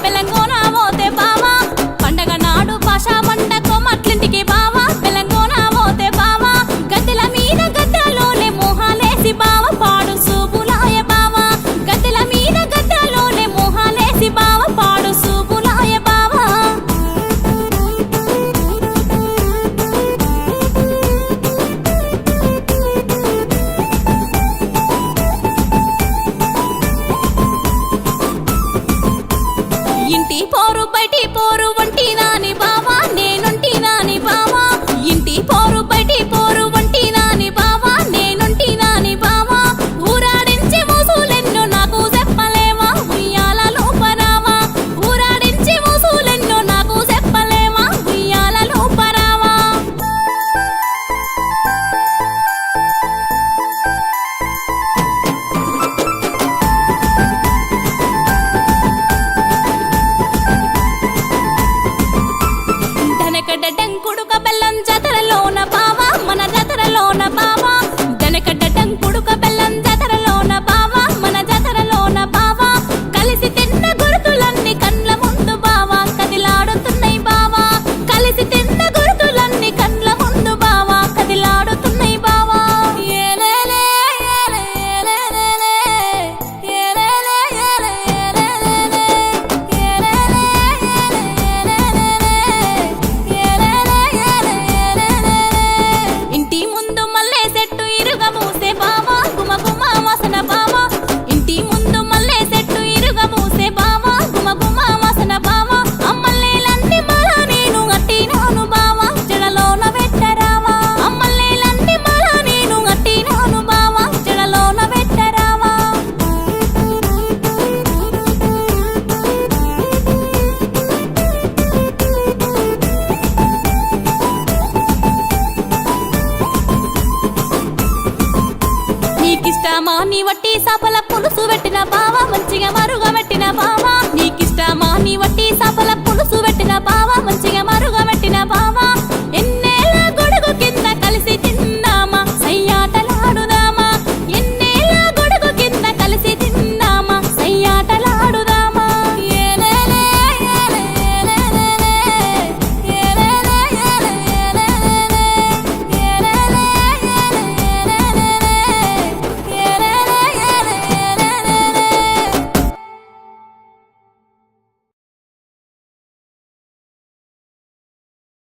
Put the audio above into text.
బెలంగోన పోతే బావా పండగ నాడు పాషా మండకో మట్లింటికి బావా బెలంగోన పోతే బావా గద్దెల మీద గద్దెలోనే మోహాలేసి బావ పాడు సూపులాయ బావా గద్దెల మీద గద్దెలోనే మోహాలేసి బావ పాడు సూపులాయ బావా ఇంటి పోరు బయటి పోరు వంటి నాని బావా నేనుంటి నాని బావా ఇంటి పోరు బయటి పోరు వంటి నాని బావా నేనుంటి నాని బావా ఊరాడించి మోసులెన్నో నాకు చెప్పలేవా ఉయ్యాలలో పరావా ఊరాడించి మోసులెన్నో నాకు చెప్పలేవా ఉయ్యాలలో పరావా డంకుడుక బెల్లం జాతరలోన బావా మన జాతరలోన బావా డంకుడుక బెల్లం జాతరలోన బావా మన జాతరలోన బావా కలిసి తిన్న గుర్తులన్నీ కండ్ల ముందు బావా కదిలాడుతున్నాయి బావా కలిసి తిన్న గుర్తులన్నీ కండ్ల ముందు బావా కదిలాడుతున్నాయి బావా ఏలేలే ఏలే ఏలేలే ఏలేలే ఏలే ఏలేలే ఇంటి ముందు మల్లె చెట్టు ఇరుగ మూసే బావా గుమ గుమ వాసన బావా ఇంటి ముందు మల్లె చెట్టు ఇరుగ మూసే బావా గుమ గుమ వాసన బావా అమ్మల్లేలన్నీ మళ్ళా నేను అట్టినాను బావా జడలోన పెట్టరావా అమ్మల్లేలన్నీ మళ్ళా నేను అట్టినాను బావా జడలోన పెట్టరావా నీకిష్టమా నీ వట్టి సాపల పులుసు పెట్టిన బా